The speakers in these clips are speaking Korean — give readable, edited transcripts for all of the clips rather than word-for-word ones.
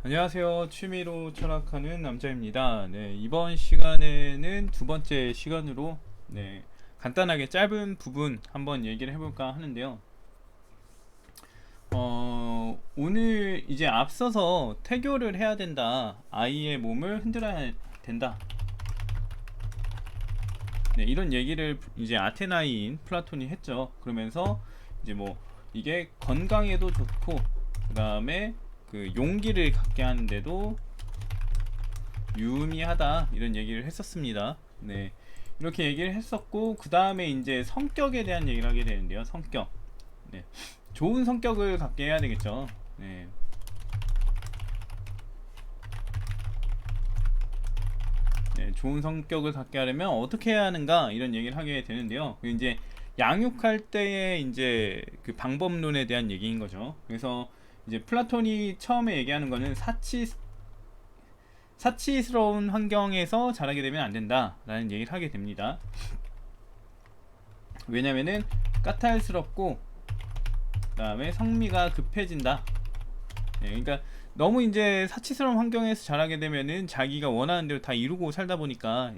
안녕하세요. 취미로 철학하는 남자입니다. 네, 이번 시간에는 두 번째 시간으로 간단하게 짧은 부분 한번 얘기를 해볼까 하는데요. 오늘 이제 앞서서 태교를 해야 된다. 아이의 몸을 흔들어야 된다. 네, 이런 얘기를 이제 아테나이인 플라톤이 했죠. 그러면서 이제 뭐 이게 건강에도 좋고 그 다음에 그 용기를 갖게 하는데도 유의미하다 이런 얘기를 했었습니다. 네, 이렇게 얘기를 했었고 그 다음에 이제 성격에 대한 얘기를 하게 되는데요. 성격. 네, 좋은 성격을 갖게 해야 되겠죠. 네, 네, 좋은 성격을 갖게 하려면 어떻게 해야 하는가 이런 얘기를 하게 되는데요. 이제 양육할 때의 이제 그 방법론에 대한 얘기인 거죠. 그래서 이제 플라톤이 처음에 얘기하는 거는 사치스러운 환경에서 자라게 되면 안 된다라는 얘기를 하게 됩니다. 왜냐면은 까탈스럽고 그다음에 성미가 급해진다. 그러니까 너무 이제 사치스러운 환경에서 자라게 되면은 자기가 원하는 대로 다 이루고 살다 보니까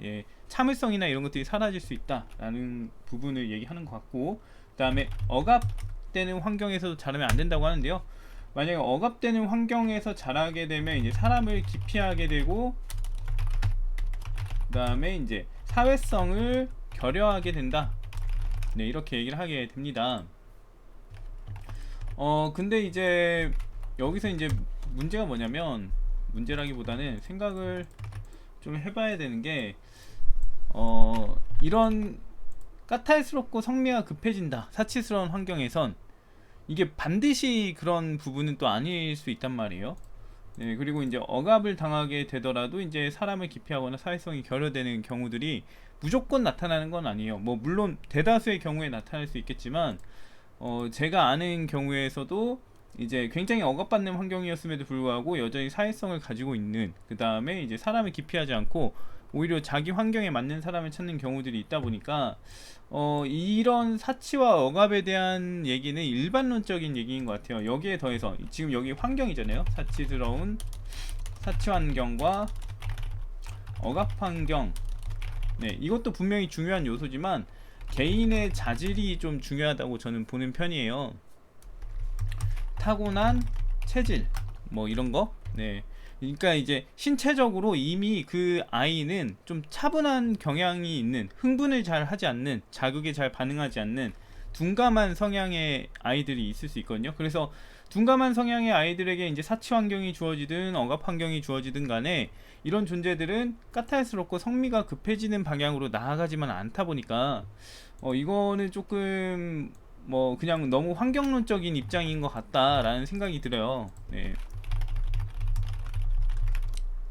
참을성이나 이런 것들이 사라질 수 있다라는 부분을 얘기하는 것 같고, 그다음에 억압되는 환경에서 자라면 안 된다고 하는데요. 만약에 억압되는 환경에서 자라게 되면 이제 사람을 기피하게 되고, 그다음에 이제 사회성을 결여하게 된다. 네, 이렇게 얘기를 하게 됩니다. 근데 이제 여기서 이제 문제가 뭐냐면, 문제라기보다는 생각을 좀 해봐야 되는 게, 이런 까탈스럽고 성미가 급해진다, 사치스러운 환경에선 이게 반드시 그런 부분은 또 아닐 수 있단 말이에요. 네, 그리고 이제 억압을 당하게 되더라도 이제 사람을 기피하거나 사회성이 결여되는 경우들이 무조건 나타나는 건 아니에요. 뭐 물론 대다수의 경우에 나타날 수 있겠지만, 제가 아는 경우에서도 이제 굉장히 억압받는 환경이었음에도 불구하고 여전히 사회성을 가지고 있는, 그 다음에 이제 사람을 기피하지 않고 오히려 자기 환경에 맞는 사람을 찾는 경우들이 있다 보니까, 이런 사치와 억압에 대한 얘기는 일반론적인 얘기인 것 같아요. 여기에 더해서 지금 여기 환경이잖아요. 사치스러운 사치 환경과 억압 환경. 네, 이것도 분명히 중요한 요소지만 개인의 자질이 좀 중요하다고 저는 보는 편이에요. 타고난 체질 뭐 이런 거. 네, 그러니까 이제 신체적으로 이미 그 아이는 좀 차분한 경향이 있는, 흥분을 잘 하지 않는, 자극에 잘 반응하지 않는 둔감한 성향의 아이들이 있을 수 있거든요. 그래서 둔감한 성향의 아이들에게 이제 사치 환경이 주어지든 억압 환경이 주어지든 간에 이런 존재들은 까탈스럽고 성미가 급해지는 방향으로 나아가지만 않다 보니까, 이거는 조금 뭐 그냥 너무 환경론적인 입장인 것 같다라는 생각이 들어요. 네.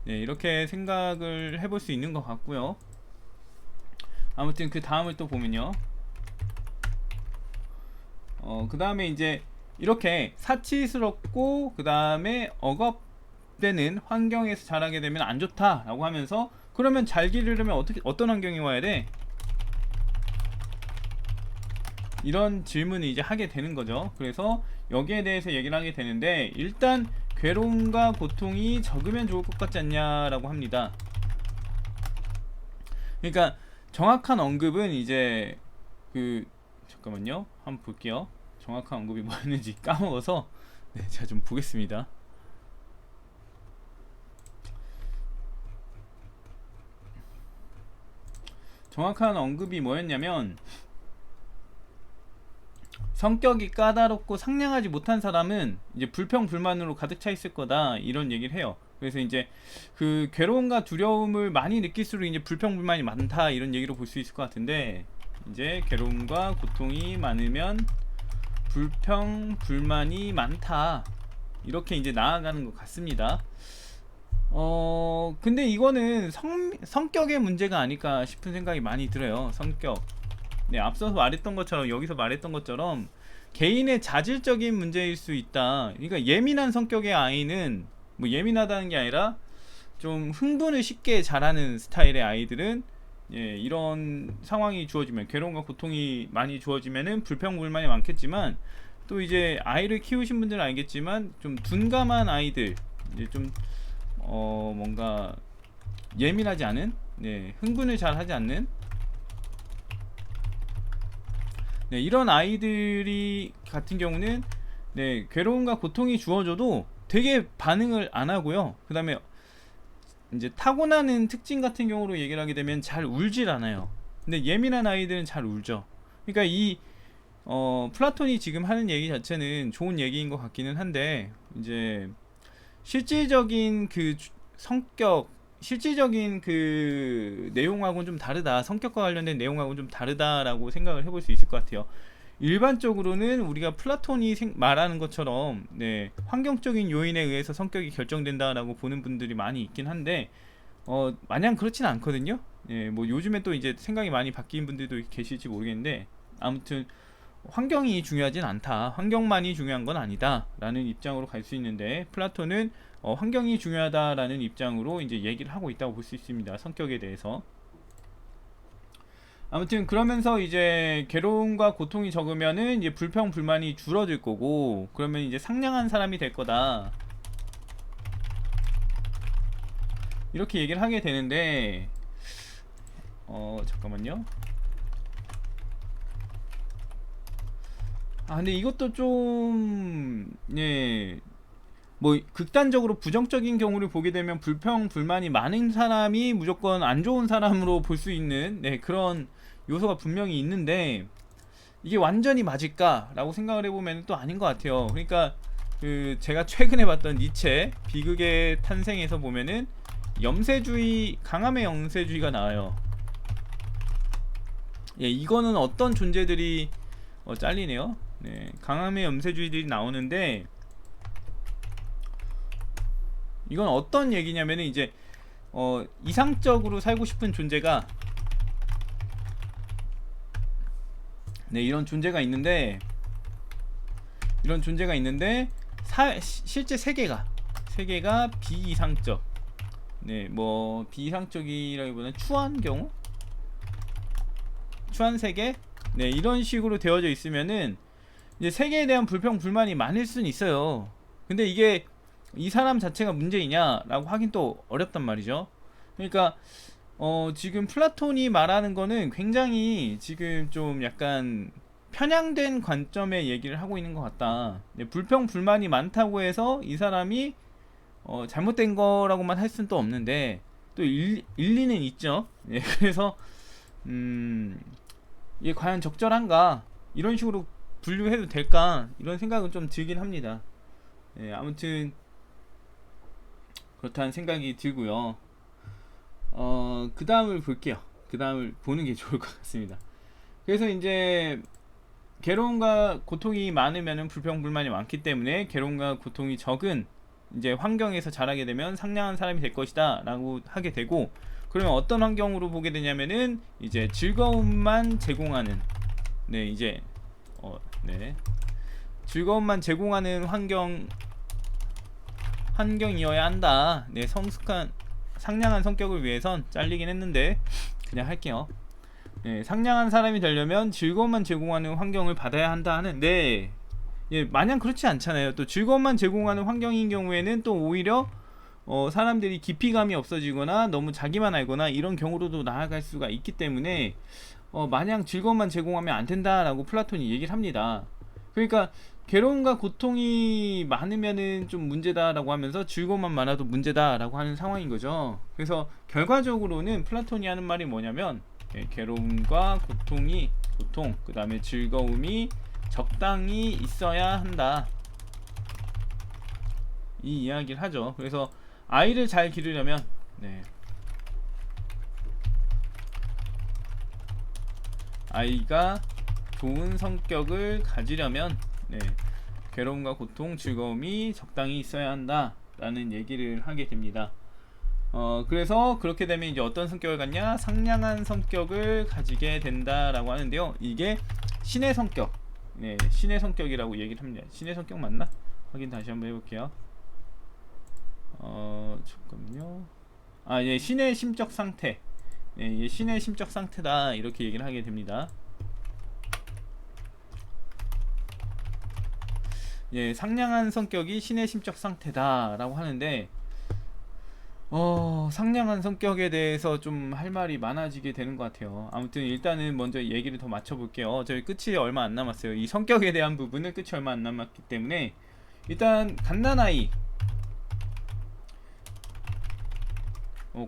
네, 이렇게 생각을 해볼 수 있는 것 같고요. 아무튼 그 다음을 또 보면요. 그 다음에 이제 이렇게 사치스럽고 그 다음에 억압되는 환경에서 자라게 되면 안 좋다라고 하면서, 그러면 잘 기르려면 어떤 환경이 와야 돼? 이런 질문을 이제 하게 되는 거죠. 그래서 여기에 대해서 얘기를 하게 되는데, 일단 괴로움과 고통이 적으면 좋을 것 같지 않냐라고 합니다. 그러니까 정확한 언급은 이제 그 잠깐만요, 한번 볼게요. 정확한 언급이 뭐였는지 까먹어서. 네, 제가 좀 보겠습니다. 정확한 언급이 뭐였냐면, 성격이 까다롭고 상냥하지 못한 사람은 이제 불평 불만으로 가득 차 있을 거다 이런 얘기를 해요. 그래서 이제 그 괴로움과 두려움을 많이 느낄수록 이제 불평 불만이 많다 이런 얘기로 볼 수 있을 것 같은데, 이제 괴로움과 고통이 많으면 불평 불만이 많다 이렇게 이제 나아가는 것 같습니다. 근데 이거는 성격의 문제가 아닐까 싶은 생각이 많이 들어요. 성격. 네, 앞서서 말했던 것처럼, 여기서 말했던 것처럼 개인의 자질적인 문제일 수 있다. 그러니까 예민한 성격의 아이는, 뭐 예민하다는 게 아니라 좀 흥분을 쉽게 잘하는 스타일의 아이들은, 이런 상황이 주어지면, 괴로움과 고통이 많이 주어지면은 불평불만이 많겠지만, 또 이제 아이를 키우신 분들은 알겠지만 좀 둔감한 아이들, 이제 좀 뭔가 예민하지 않은, 네, 흥분을 잘 하지 않는, 네, 이런 아이들이 같은 경우는, 네, 괴로움과 고통이 주어져도 되게 반응을 안 하고요. 그 다음에 이제 타고나는 특징 같은 경우로 얘기를 하게 되면 잘 울질 않아요. 근데 예민한 아이들은 잘 울죠. 그러니까 이 플라톤이 지금 하는 얘기 자체는 좋은 얘기인 것 같기는 한데, 이제 실질적인 그 성격, 실질적인 그 내용하고는 좀 다르다, 성격과 관련된 내용하고는 좀 다르다라고 생각을 해볼 수 있을 것 같아요. 일반적으로는 우리가 플라톤이 말하는 것처럼, 네, 환경적인 요인에 의해서 성격이 결정된다라고 보는 분들이 많이 있긴 한데, 마냥 그렇진 않거든요. 예, 뭐 요즘에 또 이제 생각이 많이 바뀐 분들도 계실지 모르겠는데, 아무튼 환경이 중요하진 않다, 환경만이 중요한 건 아니다 라는 입장으로 갈 수 있는데, 플라톤은 환경이 중요하다라는 입장으로 이제 얘기를 하고 있다고 볼 수 있습니다, 성격에 대해서. 아무튼 그러면서 이제 괴로움과 고통이 적으면은 이제 불평 불만이 줄어들 거고, 그러면 이제 상냥한 사람이 될 거다, 이렇게 얘기를 하게 되는데, 잠깐만요. 근데 이것도 좀, 예, 뭐 극단적으로 부정적인 경우를 보게 되면 불평 불만이 많은 사람이 무조건 안 좋은 사람으로 볼 수 있는, 네, 그런 요소가 분명히 있는데, 이게 완전히 맞을까라고 생각을 해보면 또 아닌 것 같아요. 그러니까 그 제가 최근에 봤던 니체 비극의 탄생에서 보면은 염세주의, 강함의 염세주의가 나와요. 예, 이거는 어떤 존재들이 잘리네요. 네, 강함의 염세주의들이 나오는데, 이건 어떤 얘기냐면은 이제 이상적으로 살고 싶은 존재가, 네, 이런 존재가 있는데, 실제 세계가 비이상적, 네, 뭐 비이상적이라기보다는 추한 경우, 추한 세계, 네, 이런 식으로 되어져 있으면은 이제 세계에 대한 불평 불만이 많을 수는 있어요. 근데 이게 이 사람 자체가 문제이냐라고 하긴 또 어렵단 말이죠. 그러니까 지금 플라톤이 말하는 거는 굉장히 지금 좀 약간 편향된 관점의 얘기를 하고 있는 것 같다. 불평 불만이 많다고 해서 이 사람이 잘못된 거라고만 할 수는 또 없는데, 또 일리는 있죠. 예, 그래서 이게 과연 적절한가, 이런 식으로 분류해도 될까, 이런 생각은 좀 들긴 합니다. 예, 아무튼 그렇다는 생각이 들고요. 그 다음을 볼게요. 그 다음을 보는 게 좋을 것 같습니다. 그래서 이제 괴로움과 고통이 많으면 불평불만이 많기 때문에, 괴로움과 고통이 적은 이제 환경에서 자라게 되면 상냥한 사람이 될 것이다 라고 하게 되고, 그러면 어떤 환경으로 보게 되냐면은 이제 즐거움만 제공하는, 네, 이제 네, 즐거움만 제공하는 환경이어야 한다. 네, 성숙한 상냥한 성격을 위해선 잘리긴 했는데 그냥 할게요. 네, 상냥한 사람이 되려면 즐거움만 제공하는 환경을 받아야 한다 하는데, 예, 마냥 그렇지 않잖아요. 또 즐거움만 제공하는 환경인 경우에는 또 오히려 사람들이 깊이감이 없어지거나 너무 자기만 알거나 이런 경우로도 나아갈 수가 있기 때문에 마냥 즐거움만 제공하면 안 된다라고 플라톤이 얘기를 합니다. 그러니까 괴로움과 고통이 많으면은 좀 문제다라고 하면서 즐거움만 많아도 문제다라고 하는 상황인 거죠. 그래서 결과적으로는 플라톤이 하는 말이 뭐냐면, 괴로움과 고통, 그 다음에 즐거움이 적당히 있어야 한다, 이 이야기를 하죠. 그래서 아이를 잘 기르려면, 네, 아이가 좋은 성격을 가지려면, 네, 괴로움과 고통, 즐거움이 적당히 있어야 한다 라는 얘기를 하게 됩니다. 그래서 그렇게 되면 이제 어떤 성격을 갖냐, 상냥한 성격을 가지게 된다라고 하는데요. 이게 신의 성격, 네, 신의 성격이라고 얘기를 합니다. 신의 성격 맞나? 확인 다시 한번 해볼게요. 잠깐만요. 예, 신의 심적 상태, 예, 신의 심적 상태다, 이렇게 얘기를 하게 됩니다. 예, 상냥한 성격이 신의 심적 상태다라고 하는데, 상냥한 성격에 대해서 좀 할 말이 많아지게 되는 것 같아요. 아무튼 일단은 먼저 얘기를 더 맞춰볼게요. 저희 끝이 얼마 안 남았어요. 이 성격에 대한 부분은 끝이 얼마 안 남았기 때문에 일단 갓난아이,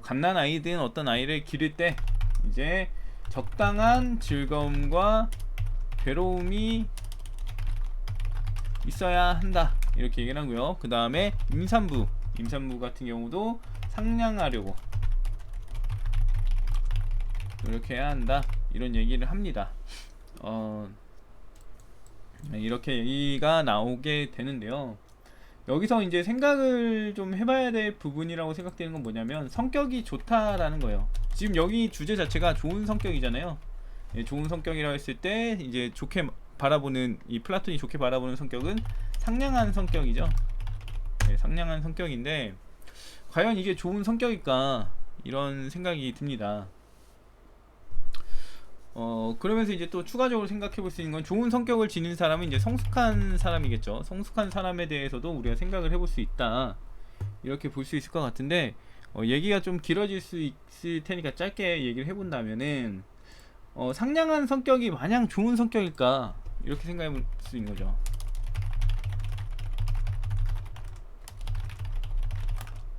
갓난아이든 어떤 아이를 기를 때 이제 적당한 즐거움과 괴로움이 있어야 한다, 이렇게 얘기를 하고요. 그 다음에 임산부 같은 경우도 상냥하려고 노력해야 한다, 이런 얘기를 합니다. 이렇게 얘기가 나오게 되는데요. 여기서 이제 생각을 좀 해봐야 될 부분이라고 생각되는 건 뭐냐면, 성격이 좋다라는 거예요. 지금 여기 주제 자체가 좋은 성격이잖아요. 예, 좋은 성격이라고 했을 때 이제 좋게 바라보는, 이 플라톤이 좋게 바라보는 성격은 상냥한 성격이죠. 네, 상냥한 성격인데 과연 이게 좋은 성격일까, 이런 생각이 듭니다. 그러면서 이제 또 추가적으로 생각해 볼 수 있는 건, 좋은 성격을 지닌 사람은 이제 성숙한 사람이겠죠. 성숙한 사람에 대해서도 우리가 생각을 해볼 수 있다, 이렇게 볼 수 있을 것 같은데, 얘기가 좀 길어질 수 있을 테니까 짧게 얘기를 해본다면은, 상냥한 성격이 마냥 좋은 성격일까, 이렇게 생각해 볼 수 있는 거죠.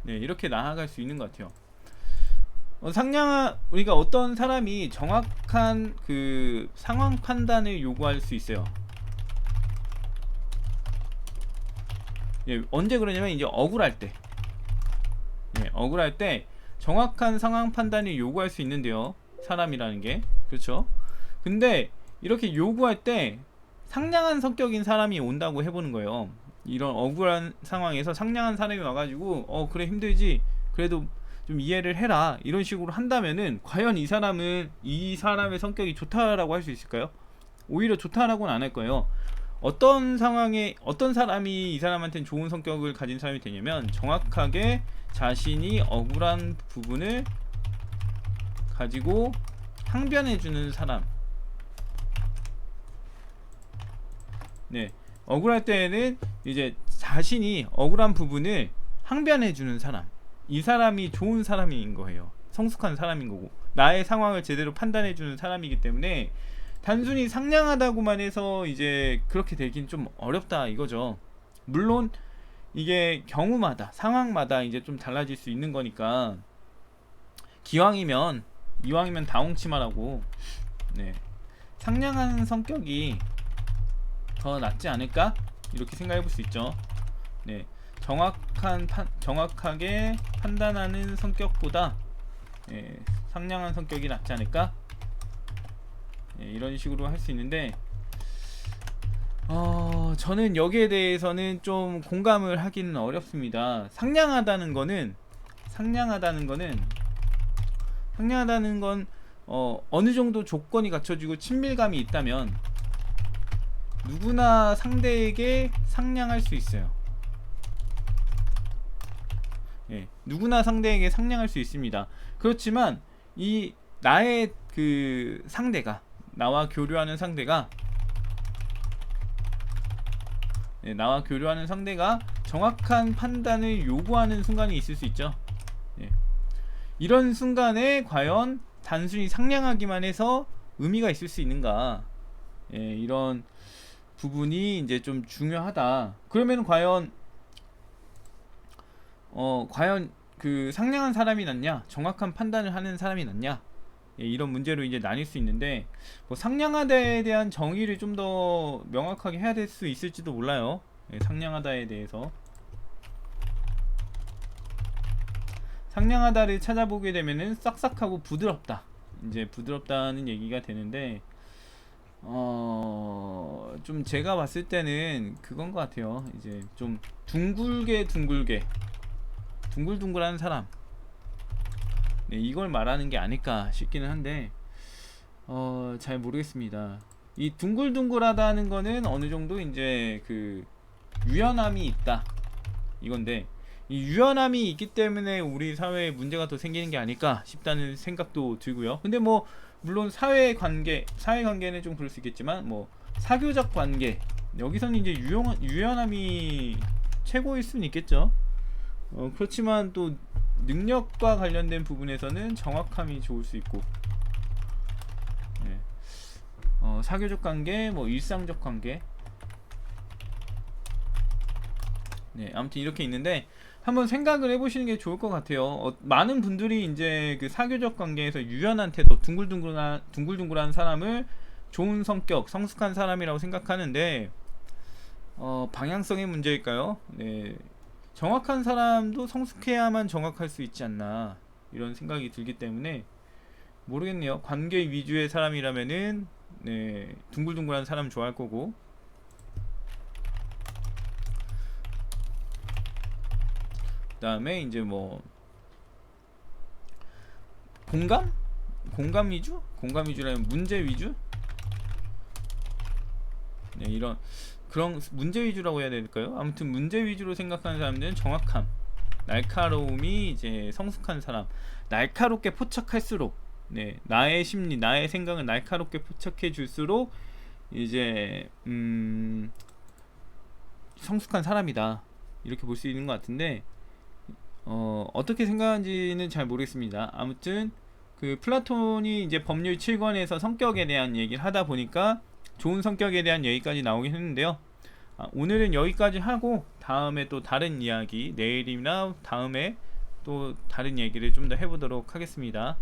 네, 이렇게 나아갈 수 있는 것 같아요. 우리가 어떤 사람이 정확한 그 상황 판단을 요구할 수 있어요. 예, 언제 그러냐면 이제 억울할 때. 예, 억울할 때 정확한 상황 판단을 요구할 수 있는데요. 사람이라는 게. 그렇죠? 근데 이렇게 요구할 때 상냥한 성격인 사람이 온다고 해보는 거예요. 이런 억울한 상황에서 상냥한 사람이 와가지고 그래 힘들지, 그래도 좀 이해를 해라, 이런 식으로 한다면은 과연 이 사람의 성격이 좋다라고 할 수 있을까요? 오히려 좋다라고는 안 할 거예요. 어떤 상황에 어떤 사람이 이 사람한테는 좋은 성격을 가진 사람이 되냐면, 정확하게 자신이 억울한 부분을 가지고 항변해주는 사람. 네, 억울할 때는 이제 자신이 억울한 부분을 항변해주는 사람, 이 사람이 좋은 사람인 거예요. 성숙한 사람인 거고, 나의 상황을 제대로 판단해주는 사람이기 때문에 단순히 상냥하다고만 해서 이제 그렇게 되긴 좀 어렵다, 이거죠. 물론 이게 경우마다, 상황마다 이제 좀 달라질 수 있는 거니까, 이왕이면 다홍치마라고, 네, 상냥한 성격이 더 낫지 않을까, 이렇게 생각해 볼 수 있죠. 네, 정확하게 판단하는 성격보다 상냥한 성격이 낫지 않을까, 이런 식으로 할 수 있는데, 저는 여기에 대해서는 좀 공감을 하기는 어렵습니다. 상냥하다는 거는 어느 정도 조건이 갖춰지고 친밀감이 있다면 누구나 상대에게 상냥할 수 있어요. 예, 누구나 상대에게 상냥할 수 있습니다. 그렇지만 나의 그 상대가, 나와 교류하는 상대가 정확한 판단을 요구하는 순간이 있을 수 있죠. 예. 이런 순간에 과연 단순히 상냥하기만 해서 의미가 있을 수 있는가, 이런 부분이 이제 좀 중요하다. 그러면 과연 그 상냥한 사람이 낫냐, 정확한 판단을 하는 사람이 낫냐, 이런 문제로 이제 나뉠 수 있는데, 뭐 상냥하다에 대한 정의를 좀 더 명확하게 해야 될 수 있을지도 몰라요. 상냥하다에 대해서, 상냥하다를 찾아보게 되면은 싹싹하고 부드럽다, 이제 부드럽다는 얘기가 되는데, 좀 제가 봤을 때는 그건 것 같아요. 이제 좀 둥글둥글한 사람, 네, 이걸 말하는 게 아닐까 싶기는 한데, 잘 모르겠습니다. 이 둥글둥글하다는 거는 어느 정도 이제 그 유연함이 있다, 이건데, 이 유연함이 있기 때문에 우리 사회에 문제가 더 생기는 게 아닐까 싶다는 생각도 들고요. 근데 뭐 물론 사회관계는 좀 그럴 수 있겠지만, 뭐 사교적 관계, 여기서는 이제 유연함이 최고일 수는 있겠죠. 그렇지만 또 능력과 관련된 부분에서는 정확함이 좋을 수 있고, 네. 사교적 관계, 뭐 일상적 관계, 네, 아무튼 이렇게 있는데 한번 생각을 해보시는 게 좋을 것 같아요. 많은 분들이 이제 그 사교적 관계에서 유연한 태도, 둥글둥글한 사람을 좋은 성격, 성숙한 사람이라고 생각하는데, 방향성의 문제일까요? 네, 정확한 사람도 성숙해야만 정확할 수 있지 않나, 이런 생각이 들기 때문에 모르겠네요. 관계 위주의 사람이라면은 네, 둥글둥글한 사람 좋아할 거고, 그 다음에 이제 뭐 공감 위주? 공감 위주라면 문제 위주? 네, 이런 그런 문제 위주라고 해야 될까요? 아무튼 문제 위주로 생각하는 사람들은 정확함, 날카로움이 이제 성숙한 사람. 날카롭게 포착할수록, 네, 나의 심리, 나의 생각을 날카롭게 포착해 줄수록 이제 성숙한 사람이다, 이렇게 볼 수 있는 것 같은데, 어떻게 생각하는지는 잘 모르겠습니다. 아무튼 그 플라톤이 이제 법률 7권에서 성격에 대한 얘기를 하다 보니까 좋은 성격에 대한 얘기까지 나오긴 했는데요. 오늘은 여기까지 하고 다음에 또 다른 이야기, 내일이나 다음에 또 다른 얘기를 좀 더 해보도록 하겠습니다.